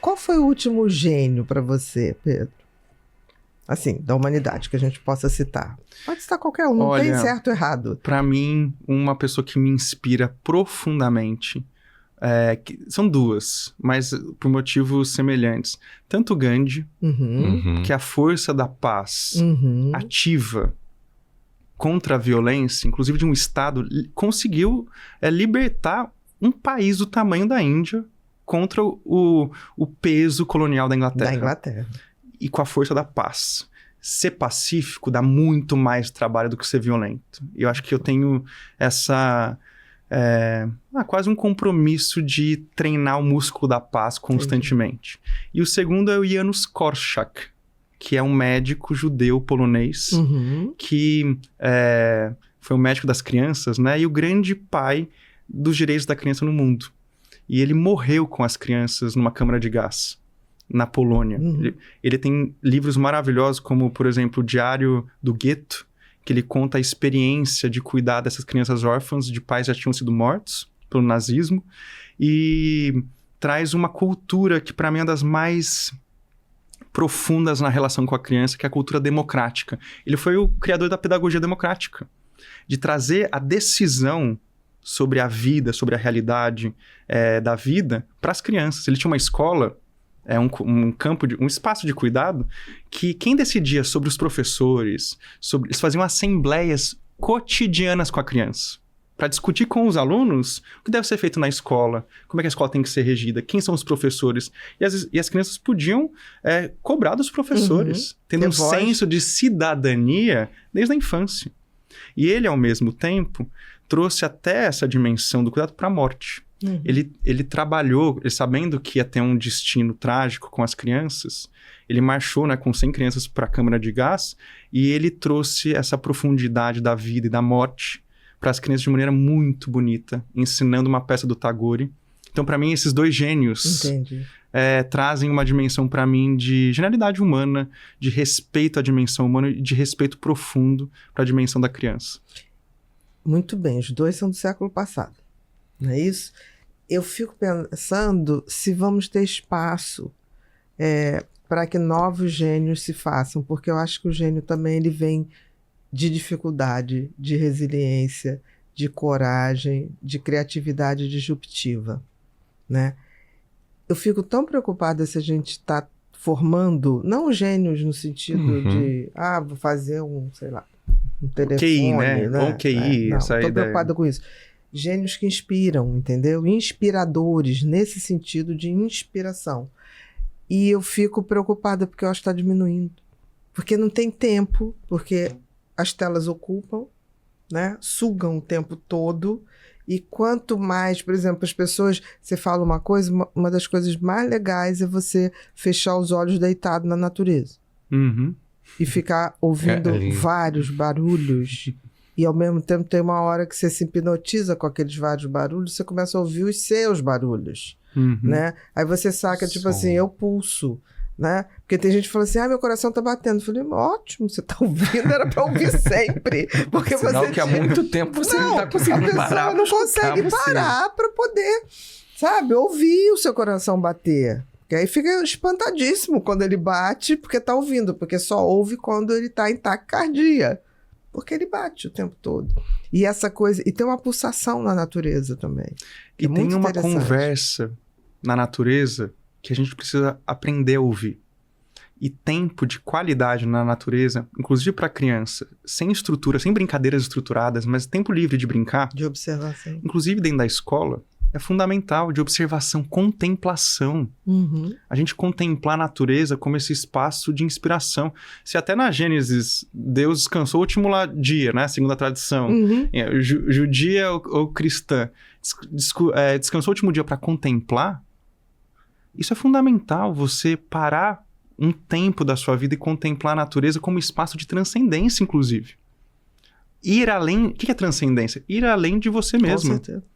Qual foi o último gênio para você, Pedro? Assim, da humanidade, que a gente possa citar. Pode citar qualquer um, não tem certo ou errado. Para mim, uma pessoa que me inspira profundamente, são duas, mas por motivos semelhantes. Tanto Gandhi, que é a força da paz ativa contra a violência, inclusive de um Estado, conseguiu libertar um país do tamanho da Índia contra o peso colonial da Inglaterra. E com a força da paz. Ser pacífico dá muito mais trabalho do que ser violento. E eu acho que eu tenho quase um compromisso de treinar o músculo da paz constantemente. E o segundo é o Janusz Korczak, que é um médico judeu polonês, que foi o médico das crianças, né? E o grande pai dos direitos da criança no mundo. E ele morreu com as crianças numa câmara de gás, na Polônia. Ele tem livros maravilhosos, como, por exemplo, o Diário do Gueto, que ele conta a experiência de cuidar dessas crianças órfãs de pais que já tinham sido mortos pelo nazismo, e traz uma cultura que, para mim, é uma das mais profundas na relação com a criança, que é a cultura democrática. Ele foi o criador da pedagogia democrática, de trazer a decisão sobre a vida, sobre a realidade da vida para as crianças. Ele tinha uma escola, um espaço de cuidado, que quem decidia sobre os professores, eles faziam assembleias cotidianas com a criança, para discutir com os alunos o que deve ser feito na escola, como é que a escola tem que ser regida, quem são os professores. E as crianças podiam cobrar dos professores, tendo um senso de cidadania desde a infância. E ele, ao mesmo tempo, trouxe até essa dimensão do cuidado para a morte. Ele trabalhou, sabendo que ia ter um destino trágico com as crianças, ele marchou, né, com 100 crianças para a câmara de gás, e ele trouxe essa profundidade da vida e da morte para as crianças de maneira muito bonita, ensinando uma peça do Tagore. Então, para mim, esses dois gênios trazem uma dimensão para mim de genialidade humana, de respeito à dimensão humana e de respeito profundo para a dimensão da criança. Muito bem, os dois são do século passado, não é isso? Eu fico pensando se vamos ter espaço para que novos gênios se façam, porque eu acho que o gênio também ele vem de dificuldade, de resiliência, de coragem, de criatividade disruptiva, né? Eu fico tão preocupada se a gente está formando, não gênios no sentido de, vou fazer um telefone, QI, né? Ou QI, não, essa estou preocupada com isso. Gênios que inspiram, entendeu? Inspiradores, nesse sentido de inspiração. E eu fico preocupada porque eu acho que está diminuindo. Porque não tem tempo, porque as telas ocupam, né? Sugam o tempo todo. E quanto mais, por exemplo, as pessoas... Você fala uma coisa, uma das coisas mais legais é você fechar os olhos deitado na natureza. E ficar ouvindo vários barulhos. E ao mesmo tempo tem uma hora que você se hipnotiza com aqueles vários barulhos, você começa a ouvir os seus barulhos, né? Aí você saca, tipo assim, eu pulso, né? Porque tem gente que fala assim, meu coração tá batendo. Eu falei, ótimo, você tá ouvindo, era pra ouvir sempre. Porque sinal você que há muito tempo você não tá conseguindo parar. A pessoa não consegue parar pra poder, sabe, ouvir o seu coração bater. Porque aí fica espantadíssimo quando ele bate, porque tá ouvindo, porque só ouve quando ele tá em taquicardia. Porque ele bate o tempo todo. E essa coisa... E tem uma pulsação na natureza também. E tem uma conversa na natureza que a gente precisa aprender a ouvir. E tempo de qualidade na natureza, inclusive para criança, sem estrutura, sem brincadeiras estruturadas, mas tempo livre de brincar. De observação. Inclusive dentro da escola, é fundamental, de observação, contemplação. A gente contemplar a natureza como esse espaço de inspiração. Se até na Gênesis, Deus descansou o último dia, né? Segundo a tradição. Judia ou cristã, descansou o último dia para contemplar. Isso é fundamental, você parar um tempo da sua vida e contemplar a natureza como espaço de transcendência, inclusive. Ir além... O que é transcendência? Ir além de você mesmo. Com certeza.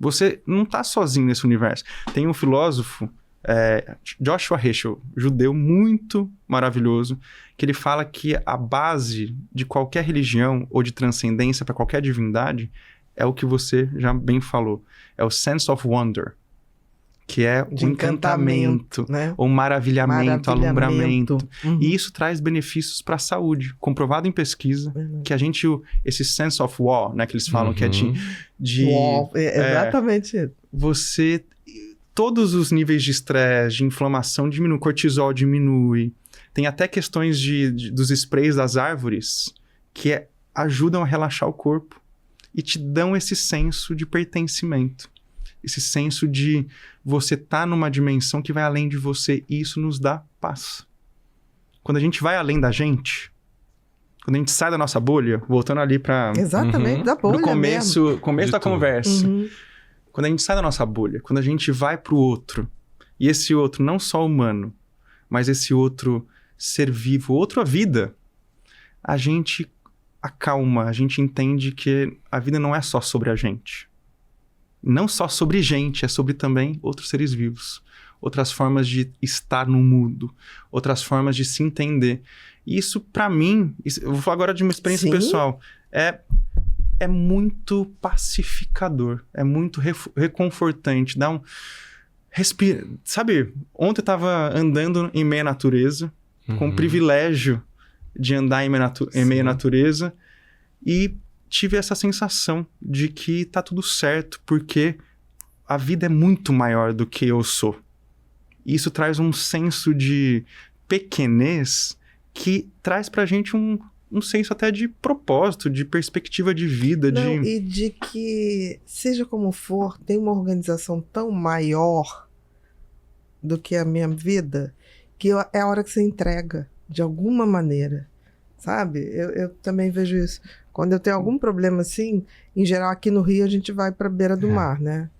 Você não está sozinho nesse universo. Tem um filósofo, Joshua Heschel, judeu muito maravilhoso, que ele fala que a base de qualquer religião ou de transcendência para qualquer divindade é o que você já bem falou. É o sense of wonder. que é De o encantamento, né? ou maravilhamento, alumbramento. Uhum. E isso traz benefícios para a saúde, comprovado em pesquisa, que a gente, esse sense of wow, né, que eles falam, que é de Uau, exatamente isso. você, todos os níveis de estresse, de inflamação diminuem, cortisol diminui. Tem até questões dos sprays das árvores que ajudam a relaxar o corpo e te dão esse senso de pertencimento. Esse senso de você tá numa dimensão que vai além de você, e isso nos dá paz. Quando a gente vai além da gente, quando a gente sai da nossa bolha, voltando ali para Exatamente, da bolha no começo De da tudo. conversa. Uhum. Quando a gente sai da nossa bolha, quando a gente vai pro outro, e esse outro não só humano, mas esse outro ser vivo, outra vida, a gente acalma, a gente entende que a vida não é só sobre a gente. Não só sobre gente, é sobre também outros seres vivos. Outras formas de estar no mundo. Outras formas de se entender. E isso, pra mim, eu vou falar agora de uma experiência Sim. pessoal, é muito pacificador. É muito reconfortante. Dá um... Respira. Sabe, ontem eu tava andando em meia natureza, com o privilégio de andar em meia natureza, e tive essa sensação de que tá tudo certo, porque a vida é muito maior do que eu sou. E isso traz um senso de pequenez que traz pra gente um senso até de propósito, de perspectiva de vida. Não, e de que, seja como for, tem uma organização tão maior do que a minha vida, que é a hora que você entrega, de alguma maneira, sabe? Eu também vejo isso. Quando eu tenho algum problema assim, em geral aqui no Rio a gente vai pra beira do mar, né?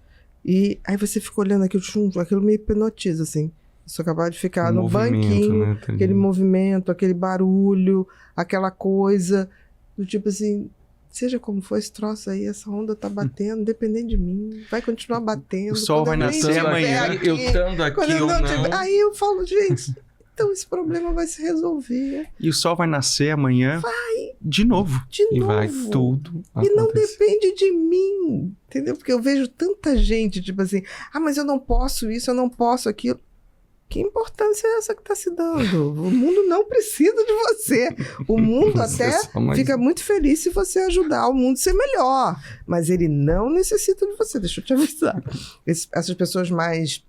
E aí você fica olhando aquilo me hipnotiza, assim. Eu sou capaz de ficar no banquinho, né? aquele movimento, aquele barulho, aquela coisa, do tipo assim, seja como for esse troço aí, essa onda tá batendo, independente de mim, vai continuar batendo. O sol vai nascer amanhã. Eu estando aqui ou não. Aí eu falo, gente, então esse problema vai se resolver. E o sol vai nascer amanhã de novo. De E novo. vai tudo E não acontecer. depende de mim, entendeu? Porque eu vejo tanta gente, tipo assim, mas eu não posso isso, eu não posso aquilo. Que importância é essa que está se dando? O mundo não precisa de você. O mundo Você até só mais- fica muito feliz se você ajudar o mundo a ser melhor. Mas ele não necessita de você, deixa eu te avisar. Essas pessoas mais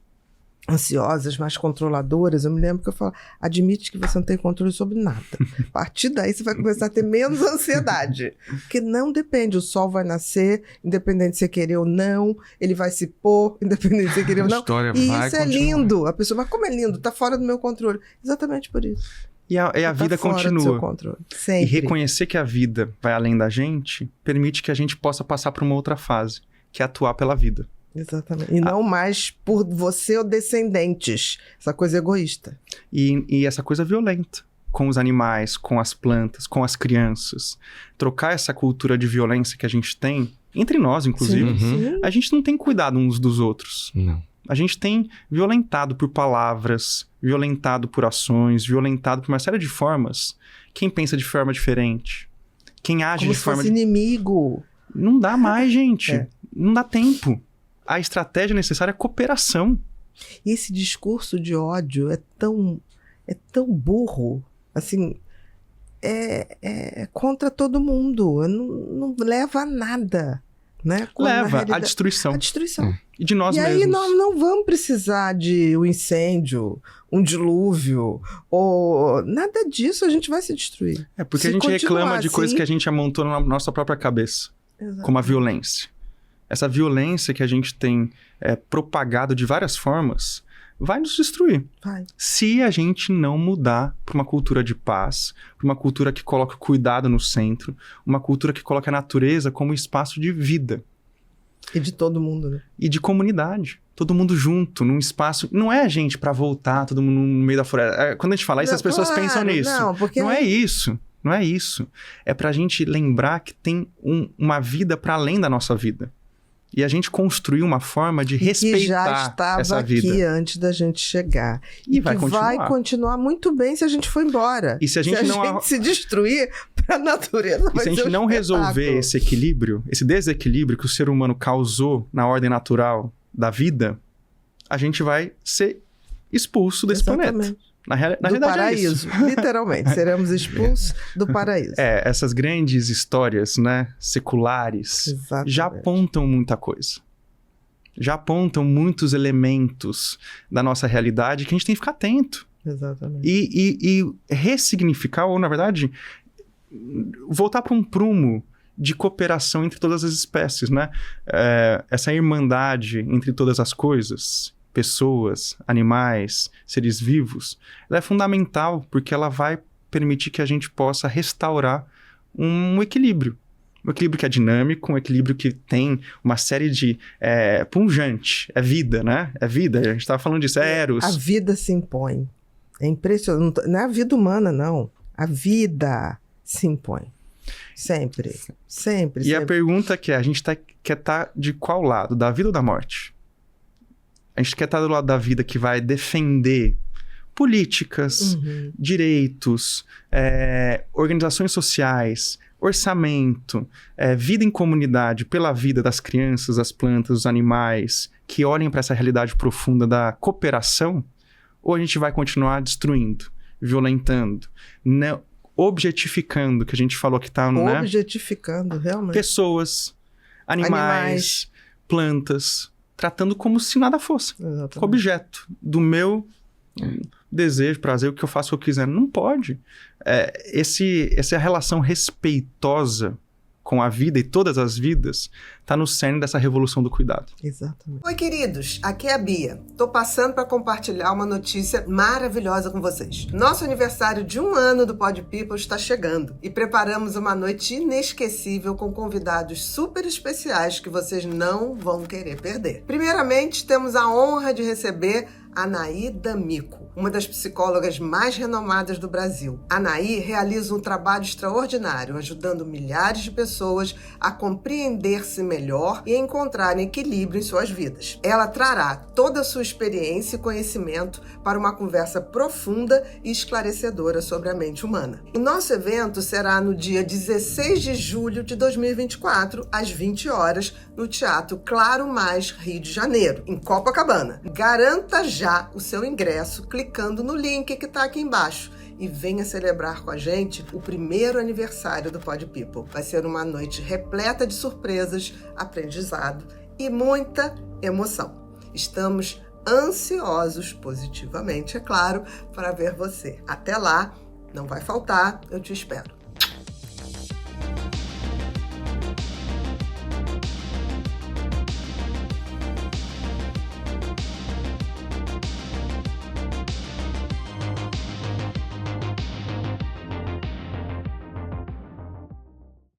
ansiosas, mais controladoras, eu me lembro que eu falo, admite que você não tem controle sobre nada. A partir daí você vai começar a ter menos ansiedade. Porque não depende, o sol vai nascer, independente de você querer ou não, ele vai se pôr, independente de você querer ou A não. história E vai isso é continuar. lindo. A pessoa, mas como é lindo? Tá fora do meu controle. Exatamente por isso. E a Tá vida fora do seu continua. controle. E Sempre. reconhecer que a vida vai além da gente permite que a gente possa passar para uma outra fase, que é atuar pela vida. Exatamente. E não mais por você ou descendentes. Essa coisa egoísta. E essa coisa violenta com os animais, com as plantas, com as crianças. Trocar essa cultura de violência que a gente tem, entre nós, inclusive. Sim. A gente não tem cuidado uns dos outros. Não. A gente tem violentado por palavras, violentado por ações, violentado por uma série de formas. Quem pensa de forma diferente? Quem age Como de se forma... fosse inimigo. Não dá mais, gente. É. Não dá tempo. A estratégia necessária é cooperação. E esse discurso de ódio é tão burro. Assim, é contra todo mundo. Não leva a nada. Né? Quando, na Leva à realidade, destruição. a destruição. E de nós E mesmos. aí nós não vamos precisar de um incêndio, um dilúvio, ou nada disso, a gente vai se destruir. É porque Se a gente continuar reclama de coisas assim- que a gente amontou na nossa própria cabeça. Exato. Como a violência. Essa violência que a gente tem propagado de várias formas vai nos destruir. Vai. Se a gente não mudar para uma cultura de paz, para uma cultura que coloca o cuidado no centro, uma cultura que coloca a natureza como espaço de vida E de todo mundo, né? e de comunidade. Todo mundo junto, num espaço... Não é a gente para voltar, todo mundo no meio da floresta. Quando a gente fala isso, Não, as pessoas claro, pensam nisso. não, porque Não é isso. Não é isso. É pra gente lembrar que tem uma vida para além da nossa vida. E a gente construir uma forma de que já respeitar estava essa aqui vida. antes da gente chegar. E vai que continuar. vai continuar muito bem se a gente for embora. E se a gente não- se destruir, pra natureza E vai se a ser gente um não resolver espetáculo. esse equilíbrio, esse desequilíbrio que o ser humano causou na ordem natural da vida, a gente vai ser expulso desse planeta. Na realidade paraíso, é isso. Literalmente, seremos expulsos do paraíso. Essas grandes histórias, né, seculares, já apontam muita coisa. Já apontam muitos elementos da nossa realidade que a gente tem que ficar atento. Exatamente. E ressignificar, ou na verdade, voltar para um prumo de cooperação entre todas as espécies, né? Essa irmandade entre todas as coisas, pessoas, animais, seres vivos, ela é fundamental porque ela vai permitir que a gente possa restaurar um equilíbrio. Um equilíbrio que é dinâmico, um equilíbrio que tem uma série de... punjante, é vida, né? É vida, a gente estava falando disso, é Eros. A vida se impõe. É impressionante. Não é a vida humana, não. A vida se impõe. Sempre. Sempre. E a pergunta que a gente quer estar de qual lado? Da vida ou da morte? A gente quer estar do lado da vida que vai defender políticas, direitos, organizações sociais, orçamento, vida em comunidade, pela vida das crianças, das plantas, dos animais, que olhem para essa realidade profunda da cooperação, ou a gente vai continuar destruindo, violentando, objetificando, que a gente falou que tá, né? Objetificando, realmente. Pessoas, animais, plantas, tratando como se nada fosse. Exatamente. Objeto do meu desejo, prazer, o que eu faço o que eu quiser. Não pode. Essa relação respeitosa com a vida e todas as vidas está no cerne dessa revolução do cuidado. Exatamente. Oi, queridos. Aqui é a Bia. Tô passando para compartilhar uma notícia maravilhosa com vocês. Nosso aniversário de 1 ano do Pod People está chegando e preparamos uma noite inesquecível com convidados super especiais que vocês não vão querer perder. Primeiramente, temos a honra de receber Anaí D'Amico, uma das psicólogas mais renomadas do Brasil. Anaí realiza um trabalho extraordinário, ajudando milhares de pessoas a compreender-se melhor e encontrar equilíbrio em suas vidas. Ela trará toda a sua experiência e conhecimento para uma conversa profunda e esclarecedora sobre a mente humana. O nosso evento será no dia 16 de julho de 2024, às 20 horas, no Teatro Claro Mais, Rio de Janeiro, em Copacabana. Garanta já o seu ingresso clicando no link que está aqui embaixo e venha celebrar com a gente o primeiro aniversário do Pod People. Vai ser uma noite repleta de surpresas, aprendizado e muita emoção. Estamos ansiosos, positivamente, é claro, para ver você. Até lá, não vai faltar, eu te espero.